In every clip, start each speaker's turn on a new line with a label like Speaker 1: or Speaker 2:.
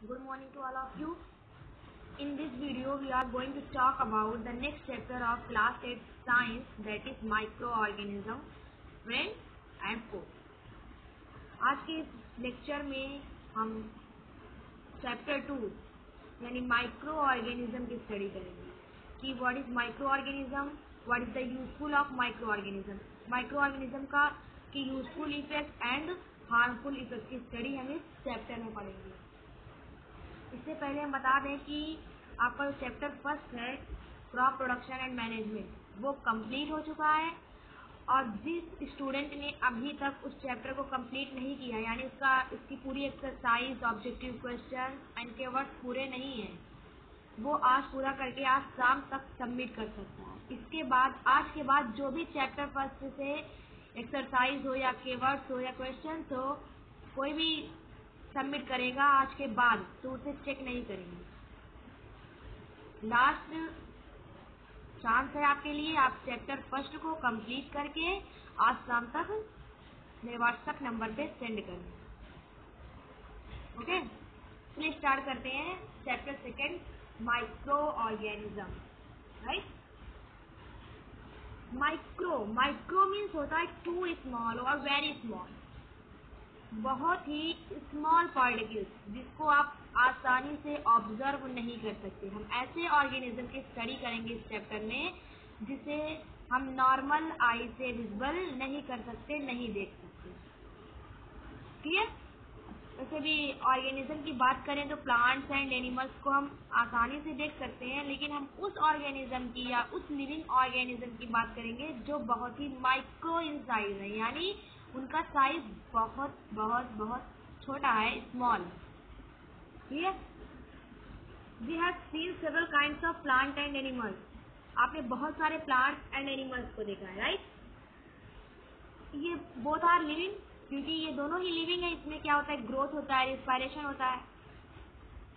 Speaker 1: Good morning to all of you. In this video, we are going to talk about the next chapter of class 8 science, that is microorganism, friends and foes. आज के इस lecture में हम chapter 2 यानी micro organism की study करेंगे कि what is micro organism, what is the useful of micro organism का कि useful effect and harmful effect की स्टडी हम इस चैप्टर में पढ़ेंगे। इससे पहले हम बता दें कि आपका जो चैप्टर फर्स्ट है क्रॉप प्रोडक्शन एंड मैनेजमेंट, वो कंप्लीट हो चुका है और जिस स्टूडेंट ने अभी तक उस चैप्टर को कंप्लीट नहीं किया यानी इसकी पूरी exercise, objective question and keywords पूरे नहीं हैं, वो आज पूरा करके आज शाम तक सबमिट कर सकता है। इसके बाद आज के बाद जो भी चैप्टर फर्स्ट से एक्सरसाइज हो या कीवर्ड्स हो या क्वेश्चन हो, कोई भी सबमिट करेगा आज के बाद तो उसे चेक नहीं करेंगे। लास्ट चांस है आपके लिए, आप चैप्टर फर्स्ट को कंप्लीट करके आज शाम तक मेरे व्हाट्सएप नंबर पे सेंड करें। ओके, चलिए स्टार्ट करते हैं chapter second, micro organism. Right, micro means होता है टू स्मॉल और वेरी स्मॉल, बहुत ही स्मॉल पार्टिकल्स जिसको आप आसानी से ऑब्जर्व नहीं कर सकते। हम ऐसे ऑर्गेनिज्म की स्टडी करेंगे इस चैप्टर में जिसे हम नॉर्मल आई से विजिबल नहीं कर सकते, नहीं देख सकते। क्लियर? वैसे भी ऑर्गेनिज्म की बात करें तो प्लांट्स एंड एनिमल्स को हम आसानी से देख सकते हैं, लेकिन हम उस ऑर्गेनिज्म की या उस लिविंग ऑर्गेनिज्म की बात करेंगे जो बहुत ही माइक्रो इन साइज है, यानी उनका साइज बहुत बहुत बहुत छोटा है, small. Clear? We have seen several kinds of plant and animals. आपने बहुत सारे प्लांट्स एंड एनिमल्स को देखा है, राइट? ये बोथ आर लिविंग, क्योंकि ये दोनों ही लिविंग है। इसमें क्या होता है, ग्रोथ होता है, रिस्पायरेशन होता है।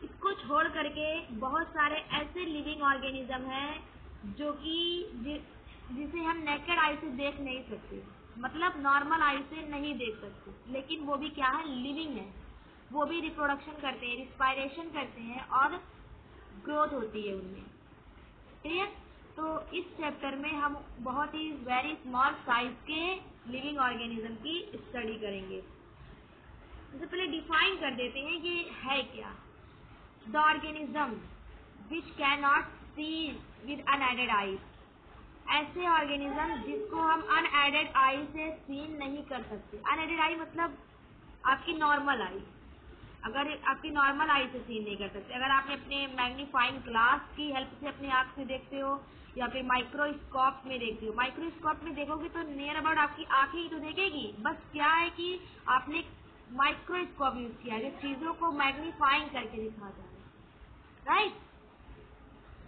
Speaker 1: इसको छोड़ करके बहुत सारे ऐसे लिविंग ऑर्गेनिज्म हैं जो कि जिसे हम नेकेड आई से देख नहीं सकते, मतलब नॉर्मल आई से नहीं देख सकते, लेकिन वो भी क्या है, लिविंग है। वो भी रिप्रोडक्शन करते हैं, रिस्पायरेशन करते हैं और ग्रोथ होती है उनमें। क्लियर? तो इस चैप्टर में हम बहुत ही वेरी स्मॉल साइज के लिविंग ऑर्गेनिज्म की स्टडी करेंगे। सबसे पहले डिफाइन कर देते हैं ये है क्या। The organism which can not see with unaided eye, ऐसे ऑर्गेनिज्म जिसको हम अनएडेड आई से सीन नहीं कर सकते। अनएडेड आई मतलब आपकी नॉर्मल आई, अगर आपकी नॉर्मल आई से सीन नहीं कर सकते, अगर आपने अपने मैग्नीफाइंग ग्लास की हेल्प से अपनी आँख से देखते हो या फिर माइक्रोस्कोप में देखते हो। माइक्रोस्कोप में देखोगे तो नियर अबाउट आपकी आँखें ही तो देखेगी, बस क्या है कि आपने माइक्रोस्कोप यूज किया है जो चीजों को मैग्नीफाइंग करके दिखाता है, राइट?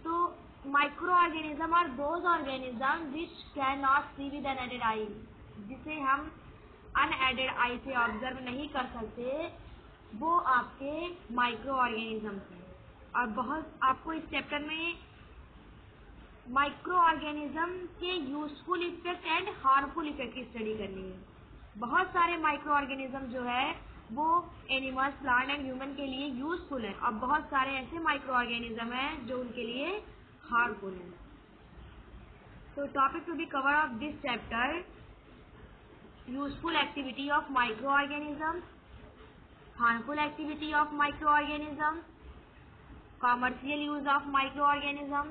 Speaker 1: तो माइक्रो ऑर्गेनिज्म और those organism which can not see with unaided eye, जिसे हम अनएडेड आई से ऑब्जर्व नहीं कर सकते, वो आपके माइक्रो ऑर्गेनिज्म हैं। और बहुत आपको इस चैप्टर में माइक्रो ऑर्गेनिज्म के useful effect and harmful effect की स्टडी करनी है। बहुत सारे माइक्रो ऑर्गेनिज्म जो है वो एनिमल्स, प्लांट एंड ह्यूमन के लिए यूजफुल है और बहुत सारे ऐसे माइक्रो ऑर्गेनिज्म हैं जो उनके लिए हार्मफुल है। तो topic to be cover of this chapter, useful activity of micro organism, harmful activity of microorganisms, commercial use of microorganisms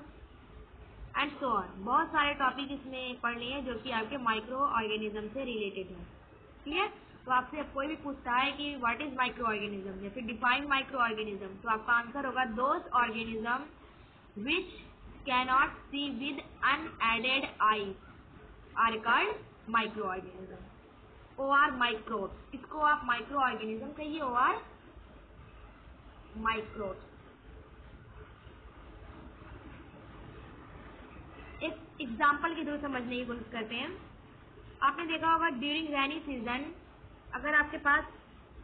Speaker 1: and so on। बहुत सारे टॉपिक इसमें पढ़ने हैं जो कि आपके माइक्रो ऑर्गेनिज्म से रिलेटेड है। क्लियर? तो आपसे कोई भी पूछता है कि व्हाट इज माइक्रो ऑर्गेनिज्म या फिर डिफाइन माइक्रो ऑर्गेनिज्म, तो आपका आंसर होगा those organism which cannot see with unaided I R called micro organism. OR microbe, इसको आप माइक्रो ऑर्गेनिज्म कहिए, OR माइक्रोब। एक एग्जाम्पल के थ्रू समझने की कोशिश करते हैं। आपने देखा होगा ड्यूरिंग रेनी सीजन अगर आपके पास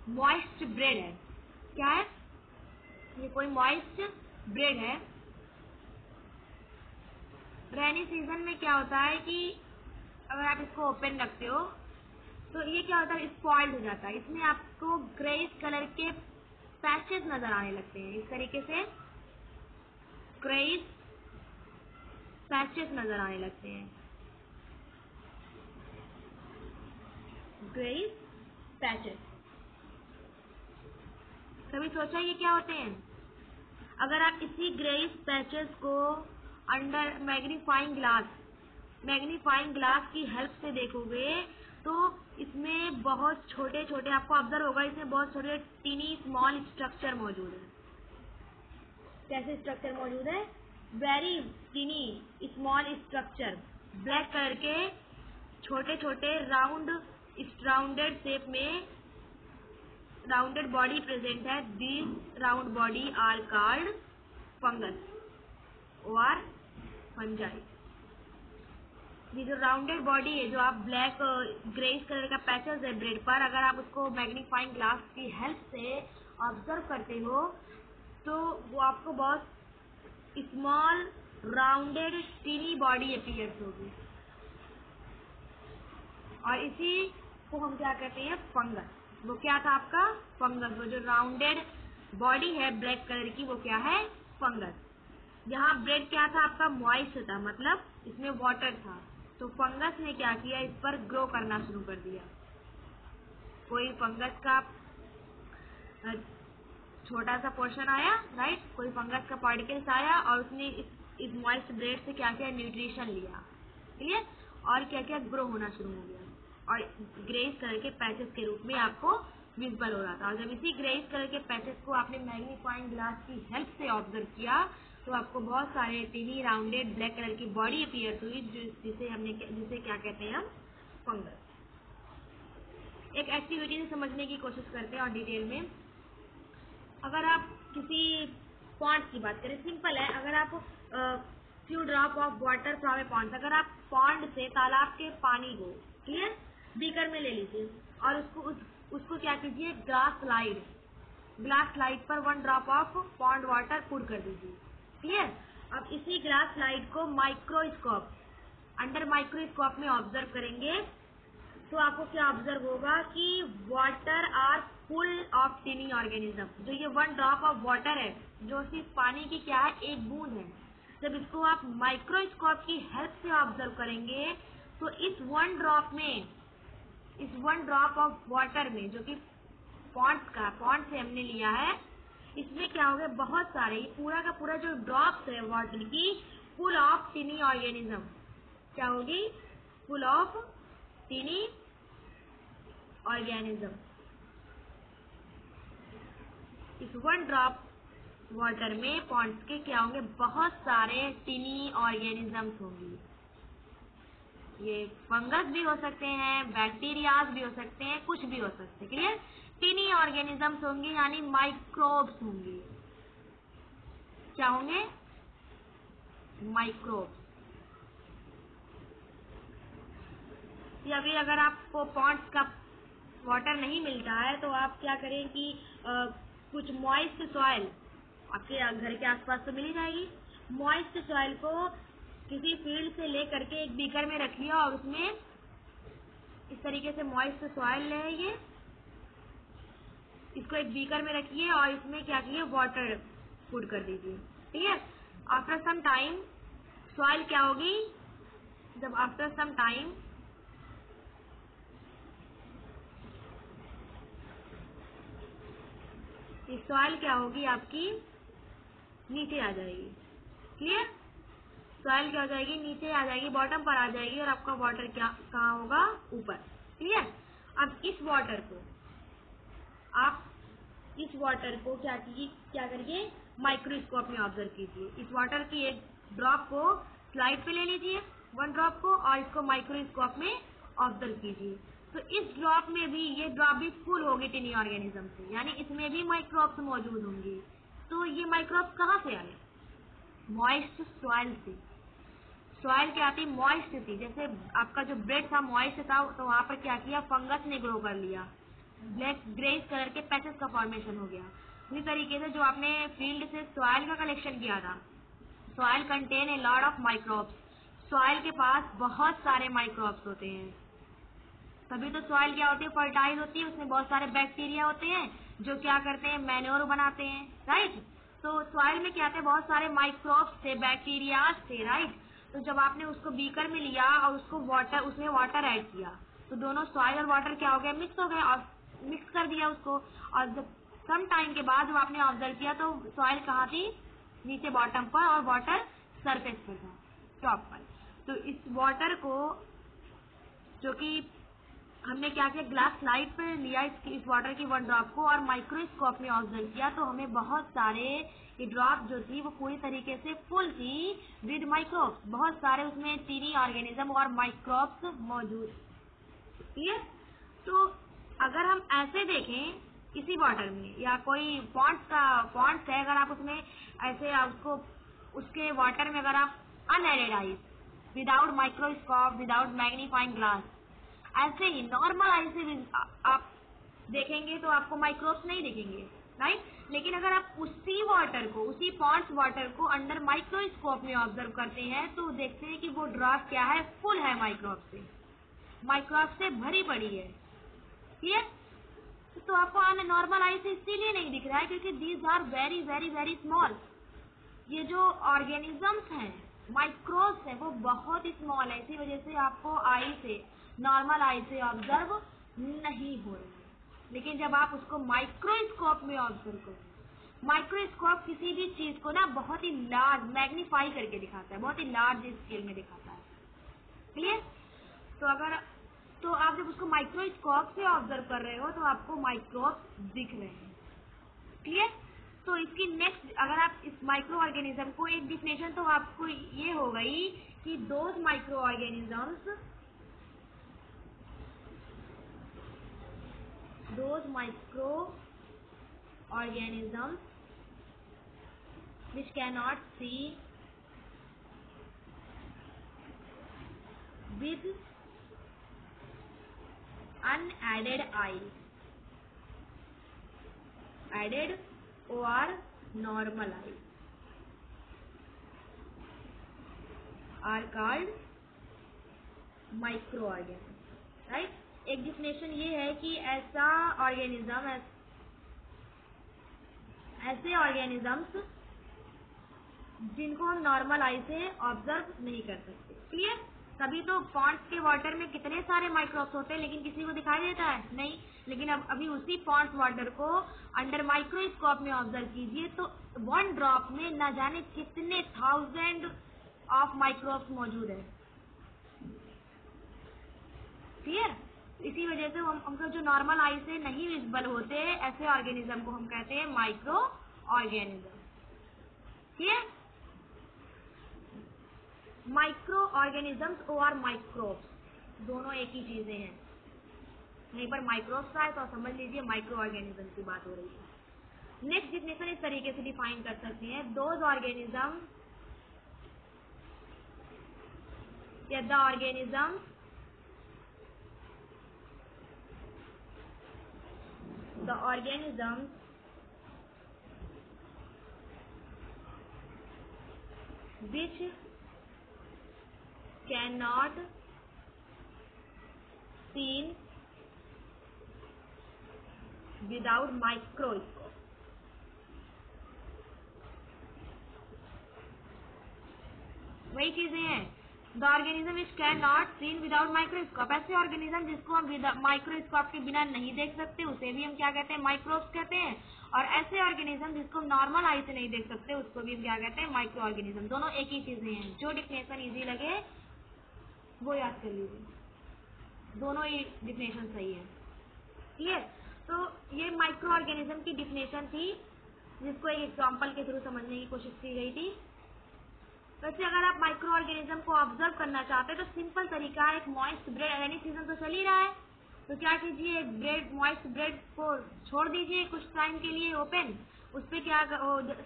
Speaker 1: मॉइस्ट ब्रेड है, क्या है ये, कोई मॉइस्ट ब्रेड है, रेनी सीजन में क्या होता है कि अगर आप इसको ओपन रखते हो तो ये क्या होता है, स्पॉइल्ड हो जाता है। इसमें आपको ग्रेइश कलर के पैचेस नजर आने लगते हैं। इस तरीके से ग्रेइश पैचेस नजर आने लगते हैं। ग्रेइश पैचेस, कभी सोचा ये क्या होते हैं? अगर आप इसी ग्रेइश पैचेस को अंडर मैग्नीफाइंग ग्लास की हेल्प से देखोगे तो इसमें बहुत छोटे छोटे, आपको ऑब्जर्व होगा, इसमें बहुत छोटे टीनी स्मॉल स्ट्रक्चर मौजूद है। कैसे स्ट्रक्चर मौजूद है? Very tiny small structure, black colour के छोटे छोटे राउंडेड शेप में राउंडेड बॉडी प्रेजेंट है। These round body are called fungus और फंजाई। ये जो राउंडेड बॉडी है, जो आप ब्लैक ग्रेइश कलर का पैचेस है ब्रेड पर, अगर आप उसको मैग्नीफाइंग ग्लास की हेल्प से ऑब्जर्व करते हो तो वो आपको बहुत small rounded tiny body appears होगी, और इसी को हम क्या कहते हैं? फंगस। वो क्या था आपका? फंगस। वो जो राउंडेड बॉडी है ब्लैक कलर की, वो क्या है? फंगस। यहाँ ब्रेड क्या था आपका? मॉइस्ट था, मतलब इसमें वाटर था। तो फंगस ने क्या किया? इस पर ग्रो करना शुरू कर दिया। कोई फंगस का छोटा सा पोर्शन आया, राइट, कोई फंगस का पार्टिकल्स आया और उसने इस मॉइस्ट ब्रेड से क्या किया? न्यूट्रिशन लिया, क्लियर, और क्या क्या? ग्रो होना शुरू हो गया और ग्रेइश कलर के पैचेस के रूप में आपको विजिबल हो रहा था। और जब इसी ग्रेइश कलर के पैचेस को आपने मैग्नीफाइंग ग्लास की हेल्प से ऑब्जर्व किया तो आपको बहुत सारे टीनी राउंडेड ब्लैक कलर की बॉडी अपीयर हुई, जिसे क्या कहते हैं हम? फंगस। एक एक्टिविटी से समझने की कोशिश करते हैं और डिटेल में। अगर आप किसी पॉन्ड की बात करें, सिंपल है, अगर आप few drop of water from A pond, अगर आप पॉन्ड से, तालाब के पानी को, क्लियर, बीकर में ले लीजिए और उसको क्या कीजिए? ग्लास स्लाइड पर 1 drop of pond water put कर दीजिए, क्लियर। अब इसी ग्लास स्लाइड को अंडर माइक्रोस्कोप में ऑब्जर्व करेंगे तो आपको क्या ऑब्जर्व होगा कि water are full of tiny organism. जो ये 1 ड्रॉप ऑफ वाटर है, जो सिर्फ पानी की क्या है? एक बूंद है। जब इसको आप माइक्रोस्कोप की हेल्प से ऑब्जर्व करेंगे तो इस 1 ड्रॉप ऑफ वाटर में, जो कि पॉन्ड से हमने लिया है, इसमें क्या हो गया? बहुत सारे, पूरा का पूरा जो ड्रॉप्स है वाटर की, फुल ऑफ टीनी ऑर्गेनिज्म। क्या होगी? Full of tiny organism. इस 1 ड्रॉप वाटर में पॉन्ड्स के क्या होंगे? बहुत सारे टीनी ऑर्गेनिजम्स होंगी। ये फंगस भी हो सकते हैं, बैक्टीरियाज भी हो सकते हैं, कुछ भी हो सकते हैं, क्लियर। टीनी ऑर्गेनिजम्स होंगे यानी माइक्रोब्स होंगे। क्या होंगे? माइक्रोब्स। या फिर अगर आपको पॉन्ड्स का वाटर नहीं मिलता है तो आप क्या करें कि कुछ मॉइस्ट सॉइल, आपके घर के आसपास तो मिल ही जाएगी, मॉइस्ट सॉइल को किसी फील्ड से ले करके एक बीकर में रखिए और उसमें इस तरीके से मॉइस्ट सॉइल ले, इसको एक बीकर में रखिए और इसमें क्या कीजिए? वाटर पुट कर दीजिए, ठीक है। आफ्टर सम टाइम सॉइल क्या होगी? जब आफ्टर सम टाइम ये सॉइल क्या होगी? आपकी नीचे आ जाएगी, क्लियर। सॉइल क्या हो जाएगी? नीचे आ जाएगी, बॉटम पर आ जाएगी और आपका वाटर क्या कहाँ होगा? ऊपर, क्लियर। अब इस वाटर को क्या करिए? माइक्रोस्कोप में ऑब्जर्व कीजिए। इस वाटर की एक ड्रॉप को स्लाइड पे ले लीजिए, 1 ड्रॉप को, और इसको माइक्रोस्कोप में ऑब्जर्व कीजिए। तो इस ड्रॉप में भी, ये ड्रॉप भी फुल होगी टीनी ऑर्गेनिज्म से, यानी इसमें भी माइक्रोब्स मौजूद होंगे। तो ये माइक्रोब्स कहाँ से आए? मॉइस्ट सॉइल से। सॉइल क्या थी? मॉइस्ट थी। जैसे आपका जो ब्रेड था मॉइस्ट था, तो वहां पर क्या किया? फंगस ने ग्रो कर लिया, ब्लैक ग्रेइश कलर के पैचेस का फॉर्मेशन हो गया। इसी तरीके से जो आपने फील्ड से सॉइल का कलेक्शन किया था, soil contain a lot of microbes. Soil के पास बहुत सारे माइक्रोब्स होते हैं, तभी तो सॉइल क्या होती है? फर्टाइल होती है, उसमें बहुत सारे बैक्टीरिया होते हैं जो क्या करते हैं, मैन्योर बनाते हैं, राइट। तो सॉइल में क्या थे, बहुत सारे माइक्रोब्स थे, बैक्टीरियाज थे, राइट। तो जब आपने उसको बीकर में लिया और उसको वाटर, उसमें वाटर ऐड किया, तो दोनों सॉइल और वाटर क्या हो गया, मिक्स हो गए, और मिक्स कर दिया उसको। और जब कम टाइम के बाद जब आपने ऑब्जर्व किया तो सॉइल कहाँ थी, नीचे बॉटम पर, और वाटर सरफेस पर था, टॉप पर। तो इस वाटर को, जो कि हमने क्या किया, ग्लास स्लाइड पे लिया इस वाटर की वन ड्रॉप को और माइक्रोस्कोप में ऑब्जर्व किया, तो हमें बहुत सारे ये ड्रॉप जो थी वो पूरी तरीके से फुल थी विद माइक्रोब्स, बहुत सारे उसमें टीनी ऑर्गेनिज्म और माइक्रोब्स मौजूद। क्लियर। तो अगर हम ऐसे देखें किसी वाटर में, या कोई पॉन्ड्स है, अगर आप उसमें ऐसे उसको, उसके वाटर में अगर आप unaided eyes, without microscope, without magnifying glass, ऐसे ही नॉर्मल आई से भी आप देखेंगे तो आपको माइक्रोब्स नहीं दिखेंगे, राइट। लेकिन अगर आप उसी वाटर को, उसी पॉन्ड्स वाटर को अंडर माइक्रोस्कोप में ऑब्जर्व करते हैं तो देखते हैं कि वो ड्रॉप क्या है, फुल है माइक्रोब से भरी पड़ी है। क्लियर। तो आपको नॉर्मल आई से इसीलिए नहीं दिख रहा है क्योंकि these are very very very small. ये जो ऑर्गेनिजम्स हैं, माइक्रोब्स हैं, वो बहुत स्मॉल है, इसी वजह से आपको आई से, नॉर्मल आई से ऑब्जर्व नहीं हो रही है। लेकिन जब आप उसको माइक्रोस्कोप में ऑब्जर्व करोगे, माइक्रोस्कोप किसी भी चीज को ना बहुत ही लार्ज मैग्नीफाई करके दिखाता है, बहुत ही लार्ज स्केल में दिखाता है। क्लियर। तो अगर, तो आप जब उसको माइक्रोस्कोप से ऑब्जर्व कर रहे हो तो आपको माइक्रोब दिख रहे हैं। क्लियर। तो इसकी नेक्स्ट, अगर आप इस माइक्रो ऑर्गेनिज्म को एक डिफिनेशन तो आपको ये हो गई कि those micro organisms which cannot see with unaided eye, aided or normal eye, are called micro organism, right. एक डिफिनेशन ये है कि ऐसा ऑर्गेनिज्म, ऐसे ऑर्गेनिजम्स जिनको हम नॉर्मल आई से ऑब्जर्व नहीं कर सकते। क्लियर। तभी तो पॉन्ड्स के वाटर में कितने सारे माइक्रोब्स होते हैं लेकिन किसी को दिखाई देता है नहीं। लेकिन अब अभी उसी पॉन्ड्स वाटर को अंडर माइक्रोस्कोप में ऑब्जर्व कीजिए तो वन ड्रॉप में न जाने कितने थाउजेंड ऑफ माइक्रोब्स मौजूद है। क्लियर। इसी वजह से हमको जो नॉर्मल आई से नहीं विजिबल होते ऐसे ऑर्गेनिज्म को हम कहते हैं micro organism. Clear. Micro organisms और माइक्रोब्स दोनों एक ही चीजें हैं। यहीं पर माइक्रोब्स का है तो समझ लीजिए माइक्रो ऑर्गेनिज्म की बात हो रही है। नेक्स्ट डिफिनेशन इस तरीके से डिफाइन कर सकते हैं, दोज ऑर्गेनिज्म या the organism which cannot seen without microscope, वही चीजें हैं। The organism which can not seen without microscope, ऐसे ऑर्गेनिज्म जिसको हम माइक्रोस्कोप के बिना नहीं देख सकते उसे भी हम क्या कहते हैं, माइक्रोब्स कहते हैं। और ऐसे ऑर्गेनिज्म जिसको नॉर्मल आई से नहीं देख सकते उसको भी हम क्या कहते हैं, माइक्रो ऑर्गेनिज्म। दोनों एक ही चीजें हैं। जो डिफिनेशन इजी लगे वो याद कर लीजिए, दोनों ही डिफिनेशन सही है। क्लियर। तो ये माइक्रो ऑर्गेनिज्म की डिफिनेशन थी जिसको एक एग्जांपल के थ्रू समझने की कोशिश की गई थी। वैसे अगर आप माइक्रो ऑर्गेनिज्म को ऑब्जर्व करना चाहते हैं तो सिंपल तरीका है, एक मॉइस्ट ब्रेड, रेनी सीजन तो चल ही रहा है तो क्या कीजिए, ब्रेड, मॉइस्ट ब्रेड को छोड़ दीजिए कुछ टाइम के लिए ओपन। उस पर क्या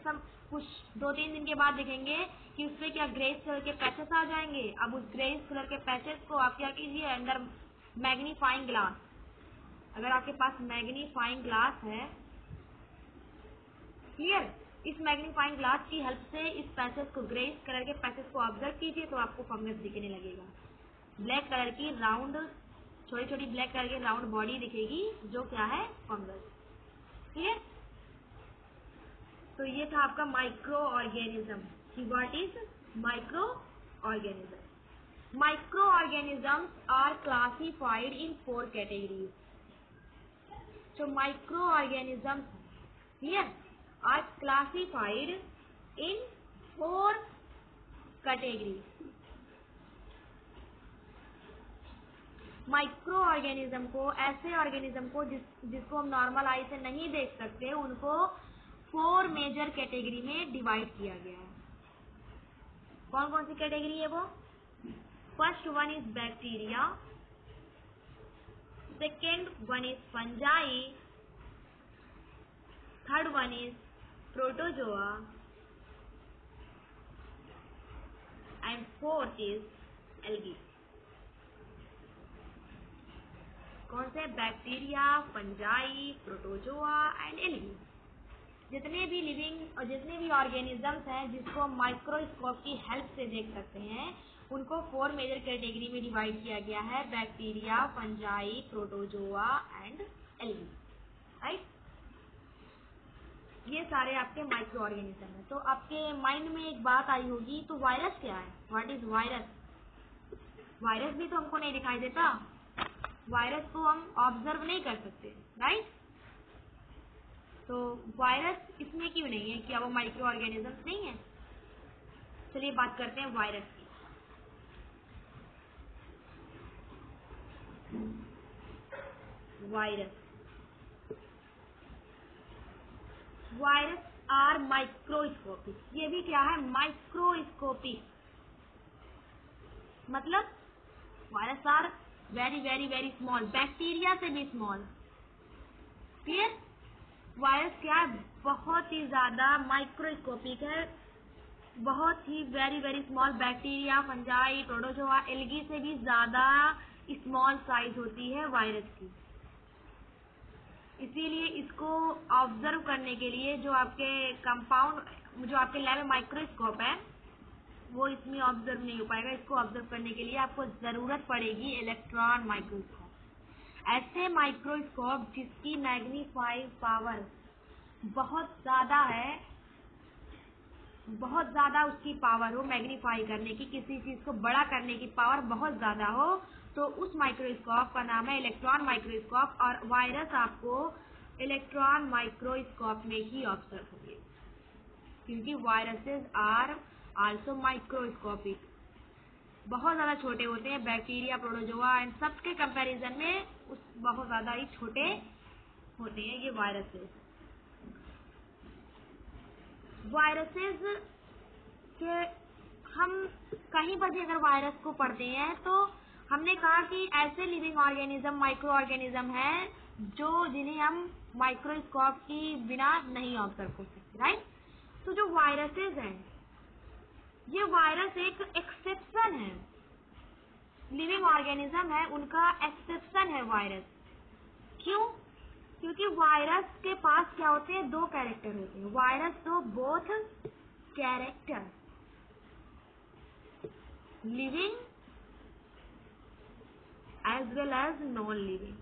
Speaker 1: सब कुछ 2-3 दिन के बाद देखेंगे कि उस पर क्या ग्रेस कलर के पैचेस आ जाएंगे। अब उस ग्रेस कलर के पैचेस को आप क्या कीजिए, अंडर मैग्नीफाइंग ग्लास, अगर आपके पास मैग्नीफाइंग ग्लास है, क्लियर, इस मैग्नीफाइंग ग्लास की हेल्प से इस पैचेस को, ग्रेस कलर के पैचेस को ऑब्जर्व कीजिए तो आपको फंगस दिखने लगेगा। ब्लैक कलर की राउंड, छोटी छोटी ब्लैक कलर की राउंड बॉडी दिखेगी जो क्या है, फंगस। क्लियर? तो ये था आपका माइक्रो ऑर्गेनिज्म कि what is micro organism. Micro organisms are classified in 4 categories. So microorganisms here are classified in 4 categories. Micro organism को, ऐसे ऑर्गेनिज्म को जिसको हम नॉर्मल आई से नहीं देख सकते, उनको 4 मेजर कैटेगरी में डिवाइड किया गया है. कौन कौन सी कैटेगरी है वो? First one is bacteria, second one is fungi, third one is protozoa and fourth is algae. कौन से? Bacteria, fungi, protozoa and algae. जितने भी लिविंग और जितने भी ऑर्गेनिजम्स हैं जिसको हम माइक्रोस्कोप की हेल्प से देख सकते हैं, उनको 4 मेजर कैटेगरी में डिवाइड किया गया है. Bacteria, fungi, protozoa and algae. Right? ये सारे आपके माइक्रो ऑर्गेनिज्म हैं. तो आपके माइंड में एक बात आई होगी, तो वायरस क्या है? What is virus? वायरस भी तो हमको नहीं दिखाई देता, वायरस को हम ऑब्जर्व नहीं कर सकते. राइट? तो वायरस इसमें क्यों नहीं है? क्या वो माइक्रो ऑर्गेनिजम्स नहीं है? चलिए बात करते हैं वायरस की. Virus are microscopic. ये भी क्या है? माइक्रोस्कोपिक. मतलब virus are very very very small, bacteria से भी स्मॉल. क्लियर? वायरस क्या है? बहुत ही ज्यादा माइक्रोस्कोपिक है, बहुत ही very very small. Bacteria, fungi, protozoa, algae से भी ज्यादा स्मॉल साइज होती है वायरस की. इसीलिए इसको ऑब्जर्व करने के लिए जो आपके कंपाउंड, जो आपके लैब में माइक्रोस्कोप है, वो इसमें ऑब्जर्व नहीं हो पाएगा. इसको ऑब्जर्व करने के लिए आपको जरूरत पड़ेगी इलेक्ट्रॉन माइक्रोस्कोप. ऐसे माइक्रोस्कोप जिसकी मैग्नीफाइंग पावर बहुत ज्यादा है, बहुत ज्यादा उसकी पावर हो मैग्नीफाई करने की, किसी चीज को बड़ा करने की पावर बहुत ज्यादा हो, तो उस माइक्रोस्कोप का नाम है इलेक्ट्रॉन माइक्रोस्कोप. और वायरस आपको इलेक्ट्रॉन माइक्रोस्कोप में ही ऑब्जर्व होंगे, क्योंकि वायरसेस आर आल्सो माइक्रोस्कोपिक. बहुत ज्यादा छोटे होते हैं. बैक्टीरिया, प्रोटोजोआ एंड सबके कंपैरिजन में बहुत ज्यादा ही छोटे होते हैं ये वायरसेस. वायरसेस के हम कहीं पर भी अगर वायरस को पढ़ते हैं, तो हमने कहा कि ऐसे लिविंग ऑर्गेनिज्म, माइक्रो ऑर्गेनिज्म है जो जिन्हें हम माइक्रोस्कोप की बिना नहीं ऑब्जर्व कर सकते. राइट? तो जो वायरसेस हैं, ये वायरस एक एक्सेप्शन है. लिविंग ऑर्गेनिज्म है, उनका एक्सेप्शन है वायरस. क्यों? क्योंकि वायरस के पास क्या होते हैं? 2 कैरेक्टर होते हैं. वायरस तो both character, living as well as non living.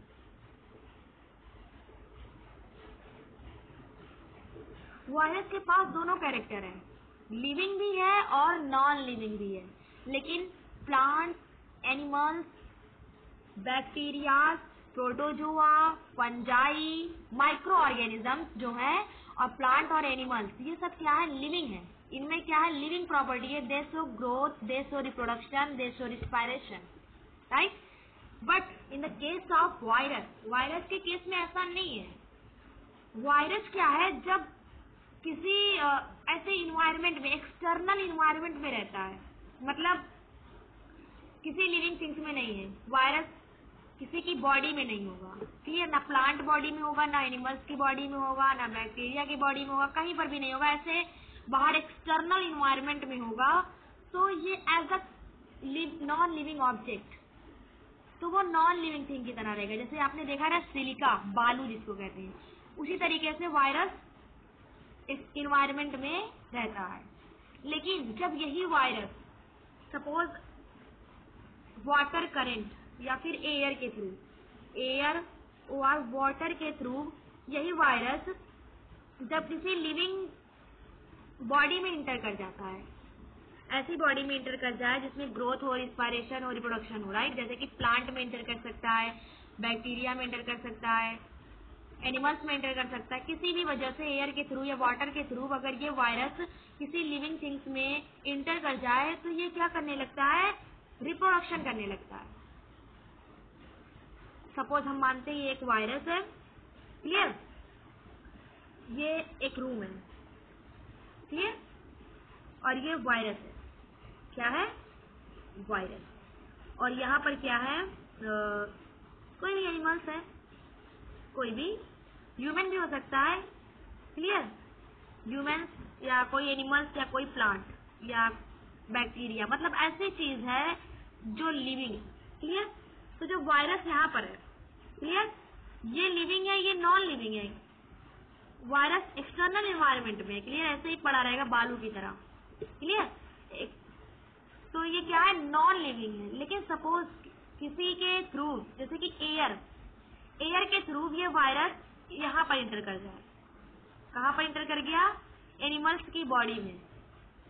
Speaker 1: Virus के पास दोनों कैरेक्टर है, लिविंग भी है और नॉन लिविंग भी है. लेकिन plants, animals, bacteria, protozoa, fungi, micro organisms जो है, और प्लांट और एनिमल्स, ये सब क्या है? लिविंग है. इनमें क्या है? लिविंग प्रॉपर्टी है. दे show growth, they show reproduction, they show respiration. Right? But in the case of virus, virus के केस में ऐसा नहीं है. वायरस क्या है? जब किसी ऐसे इन्वायरमेंट में, एक्सटर्नल इन्वायरमेंट में रहता है, मतलब किसी लिविंग थिंग्स में नहीं है. वायरस किसी की बॉडी में नहीं होगा. क्लियर? ना प्लांट बॉडी में होगा, ना एनिमल्स की बॉडी में होगा, ना बैक्टीरिया की बॉडी में होगा, कहीं पर भी नहीं होगा. ऐसे बाहर एक्सटर्नल इन्वायरमेंट में होगा. तो ये as a non living object, तो वो नॉन लिविंग थिंग की तरह रहेगा. जैसे आपने देखा ना सिलिका, बालू जिसको कहते हैं, उसी तरीके से वायरस इस इन्वायरमेंट में रहता है. लेकिन जब यही वायरस सपोज वाटर करंट या फिर एयर के थ्रू, एयर और वाटर के थ्रू यही वायरस जब किसी लिविंग बॉडी में इंटर कर जाता है, ऐसी बॉडी में इंटर कर जाए जिसमें ग्रोथ हो, रिस्पायरेशन हो, रिप्रोडक्शन हो, राइट। जैसे कि प्लांट में इंटर कर सकता है, बैक्टीरिया में इंटर कर सकता है, एनिमल्स में इंटर कर सकता है, किसी भी वजह से एयर के थ्रू या वाटर के थ्रू अगर ये वायरस किसी लिविंग थिंग्स में इंटर कर जाए तो ये क्या करने लगता है, रिप्रोडक्शन करने लगता है। सपोज हम मानते हैं ये एक वायरस है, क्लियर, ये एक रूम है, क्लियर, और ये वायरस है, क्या है, वायरस, और यहाँ पर क्या है, कोई भी एनिमल्स है, कोई भी ह्यूमन भी हो सकता है, क्लियर, ह्यूमन या कोई एनिमल्स या कोई प्लांट या बैक्टीरिया, मतलब ऐसी चीज है जो लिविंग है, क्लियर। तो जो वायरस यहाँ पर है, क्लियर, ये लिविंग है, ये नॉन लिविंग है। वायरस एक्सटर्नल एनवायरनमेंट में, क्लियर, ऐसे ही पड़ा रहेगा बालू की तरह, क्लियर। तो ये क्या है, नॉन लिविंग है। लेकिन सपोज किसी के थ्रू, जैसे कि एयर के थ्रू ये वायरस यहाँ पर इंटर कर जाए, कहाँ पर इंटर कर गया, एनिमल्स की बॉडी में,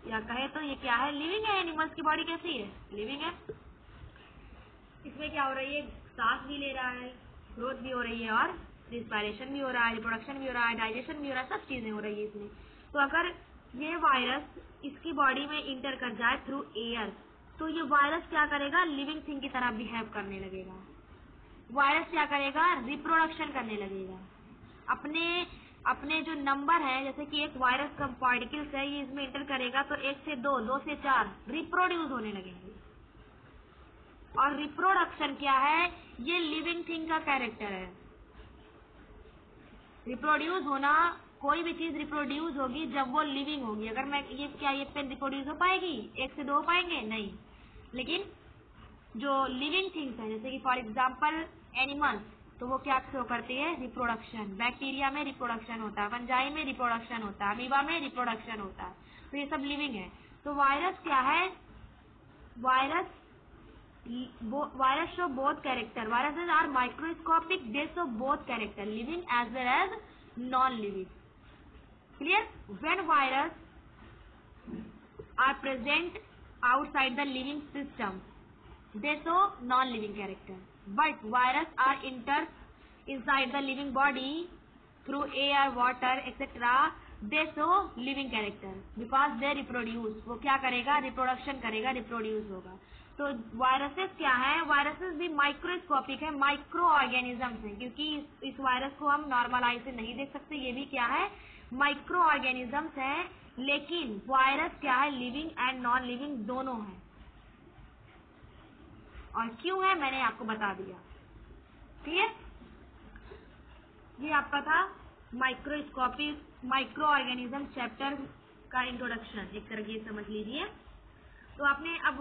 Speaker 1: या कहे तो ये क्या है, लिविंग है। एनिमल्स की बॉडी कैसी है, लिविंग है। इसमें क्या हो रही है, सांस भी ले रहा है, ग्रोथ भी हो रही है, और रिस्पायरेशन भी हो रहा है, रिप्रोडक्शन भी हो रहा है, डाइजेशन भी हो रहा है, सब चीजें हो रही है इसमें। तो अगर ये वायरस इसकी बॉडी में इंटर कर जाए थ्रू एयर, तो ये वायरस क्या करेगा, लिविंग थिंग की तरह बिहेव करने लगेगा। वायरस क्या करेगा, रिप्रोडक्शन करने लगेगा। अपने अपने जो नंबर है, जैसे कि एक वायरस का पार्टिकल्स है, ये इसमें इंटर करेगा तो 1 से 2, 2 से 4 रिप्रोड्यूस होने लगेंगे। और रिप्रोडक्शन क्या है, ये लिविंग थिंग का कैरेक्टर है। रिप्रोड्यूस होना, कोई भी चीज रिप्रोड्यूस होगी जब वो लिविंग होगी। अगर मैं ये क्या, ये पेन रिप्रोड्यूस हो पाएगी, 1 से 2 हो पाएंगे, नहीं। लेकिन जो लिविंग थिंग्स है, जैसे कि फॉर एग्जाम्पल एनिमल्स, तो वो क्या शो करती है, रिप्रोडक्शन। बैक्टीरिया में रिप्रोडक्शन होता है, फंजाई में रिप्रोडक्शन होता है, अमीबा में रिप्रोडक्शन होता है, तो ये सब लिविंग है। तो वायरस क्या है, virus show both character. Viruses are microscopic, they show both character, living as well as non living, clear. When virus are present outside the living system, they show non-living character, but virus are entered inside the living body through air, water, etc. they show living character because they reproduce। वो क्या करेगा, reproduction करेगा, reproduce होगा। तो viruses क्या है, viruses भी microscopic है, माइक्रो ऑर्गेनिजम्स है, क्योंकि इस वायरस को हम नॉर्मल आई से नहीं देख सकते, ये भी क्या है, माइक्रो ऑर्गेनिजम्स है। लेकिन वायरस क्या है, लिविंग एंड नॉन लिविंग दोनों है। और क्यों है, मैंने आपको बता दिया, क्लियर। ये आपका था माइक्रोस्कोपिक माइक्रो ऑर्गेनिज्म चैप्टर का इंट्रोडक्शन, एक तरह से समझ लीजिए। तो आपने अब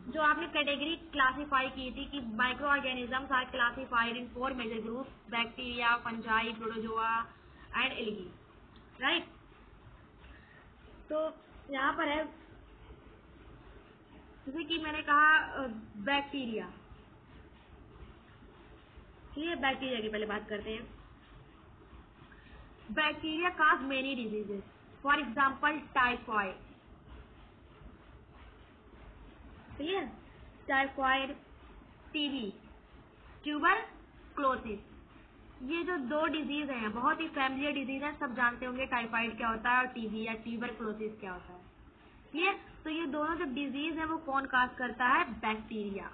Speaker 1: जो आपने कैटेगरी क्लासिफाई की थी कि micro organisms are classified in 4 major group, bacteria, fungi, protozoa and algae, right. तो यहाँ पर है, जैसे कि मैंने कहा बैक्टीरिया, चलिए बैक्टीरिया की पहले बात करते हैं। Bacteria cause many diseases, for example typhoid, clear, typhoid, TB, tuberculosis. ये जो 2 डिजीज हैं, बहुत ही फैमिलियर डिजीज है, सब जानते होंगे टाइफाइड क्या होता है और टीबी या ट्यूबरक्लोसिस क्या होता है, क्लियर। तो ये दोनों जो डिजीज है वो कौन काज करता है, बैक्टीरिया।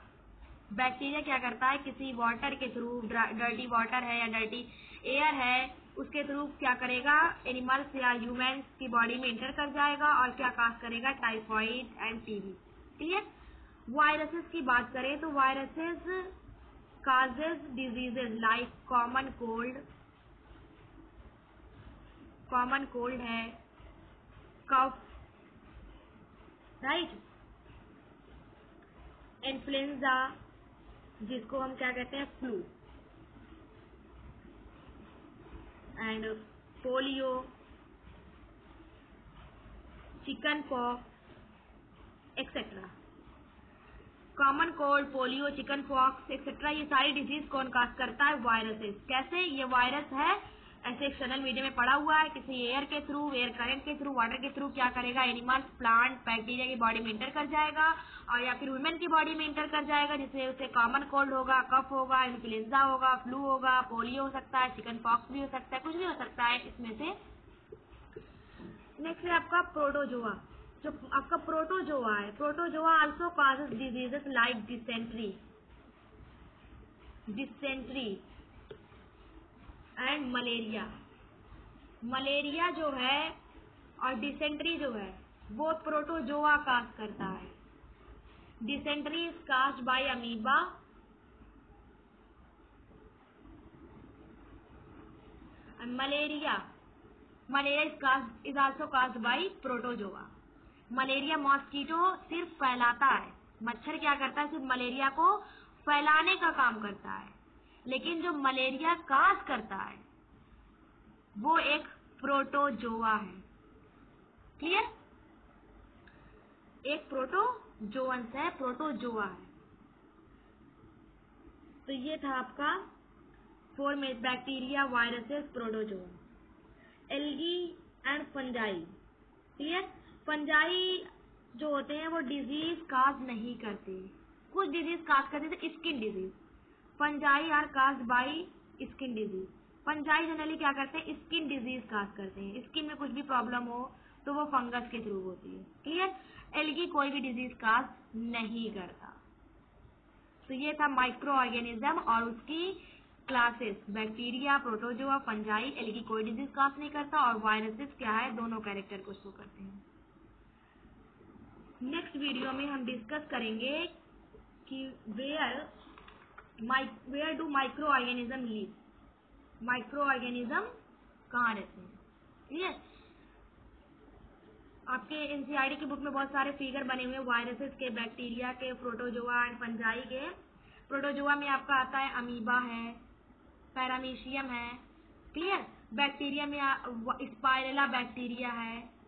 Speaker 1: बैक्टीरिया क्या करता है, किसी वाटर के थ्रू, डर्टी वाटर है या डर्टी एयर है, उसके थ्रू क्या करेगा, एनिमल्स या ह्यूमंस की बॉडी में इंटर कर जाएगा और क्या काज करेगा, typhoid end TB, clear. Viruses की बात करें तो viruses causes diseases like common cold है, cough, राइट, इन्फ्लुएंजा जिसको हम क्या कहते हैं, flu, and polio, chicken pox etcetera. Common cold, polio, chicken pox etcetera, ये सारी डिजीज कौन काज करता है, वायरसेस। कैसे, ये वायरस है ऐसे एक्सटर्नल मीडियम में पड़ा हुआ है, किसी एयर के थ्रू, एयर करंट के थ्रू, वाटर के थ्रू क्या करेगा, एनिमल्स, प्लांट, बैक्टीरिया की बॉडी में इंटर कर जाएगा और या फिर वुमेन की बॉडी में इंटर कर जाएगा, जिससे उसे कॉमन कोल्ड होगा, कफ होगा, इन्फ्लुएंजा होगा, फ्लू होगा, पोलियो हो सकता है, चिकन पॉक्स भी हो सकता है, कुछ भी हो सकता है इसमें से। नेक्स्ट है आपका प्रोटोजोआ। जो आपका प्रोटोजोआ है, protozoa also causes diseases like dysentery and malaria. Malaria जो है और डिसेंट्री जो है वो प्रोटोजोआ काज करता है। Dysentery is caused bye amoeba and malaria is also caused bye protozoa. Malaria mosquito सिर्फ फैलाता है, मच्छर क्या करता है, सिर्फ मलेरिया को फैलाने का काम करता है, लेकिन जो मलेरिया काज करता है वो एक प्रोटोजोआ है। क्लियर? एक प्रोटोजोअंस है, प्रोटोजोआ है। तो ये था आपका 4 में bacteria, viruses, protozoa. Algae and fungi. Clear? Fungi जो होते हैं वो डिजीज काज नहीं करते, कुछ डिजीज काज करते थे, skin disease. Fungi are cause by skin disease. Fungi generally क्या करते हैं, स्किन डिजीज काज करते हैं, स्किन में कुछ भी प्रॉब्लम हो तो वो फंगस के थ्रू होती है। क्लियर? एल्गी कोई भी डिजीज काज नहीं करता। तो ये था माइक्रो ऑर्गेनिज्म और उसकी classes, bacteria, protozoa, fungi. Algae कोई डिजीज काज नहीं करता और वायरसेस क्या है, दोनों कैरेक्टर को शो करते हैं। नेक्स्ट वीडियो में हम डिस्कस करेंगे कि where do micro organism live, micro organism कहाँ रहते हैं। क्लियर? आपके एनसीईआरटी की बुक में बहुत सारे फिगर बने हुए हैं वायरसेस के, बैक्टीरिया के, प्रोटोजोआ एंड फंजाई के। प्रोटोजोआ में आपका आता है अमीबा है, पैरामीशियम है। क्लियर? बैक्टीरिया में स्पाइरेला बैक्टीरिया है,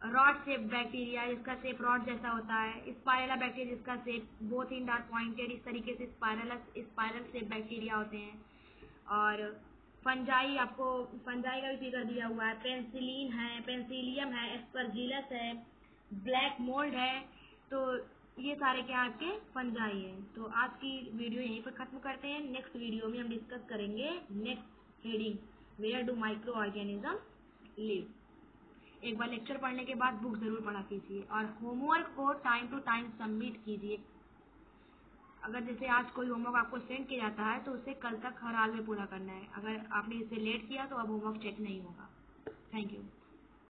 Speaker 1: रॉड शेप बैक्टीरिया जिसका शेप रॉड जैसा होता है, स्पाइरेला बैक्टीरिया जिसका shape both end are pointed, इस तरीके से स्पाइरल शेप बैक्टीरिया होते हैं। और फंजाई, आपको फंजाई का भी फिगर दिया हुआ है, पेंसिलिन है, पेंसिलियम है, एस्परजिलस है, ब्लैक मोल्ड है। तो ये सारे क्या आपके फंजाई हैं। तो आज की वीडियो यहीं पर खत्म करते हैं। नेक्स्ट वीडियो में हम डिस्कस करेंगे next heading, where do micro organism live. एक बार लेक्चर पढ़ने के बाद बुक जरूर पढ़ा कीजिए और होमवर्क को टाइम टू टाइम सबमिट कीजिए। अगर जैसे आज कोई होमवर्क आपको सेंड किया जाता है तो उसे कल तक हर हाल में पूरा करना है। अगर आपने इसे लेट किया तो अब होमवर्क चेक नहीं होगा। Thank you.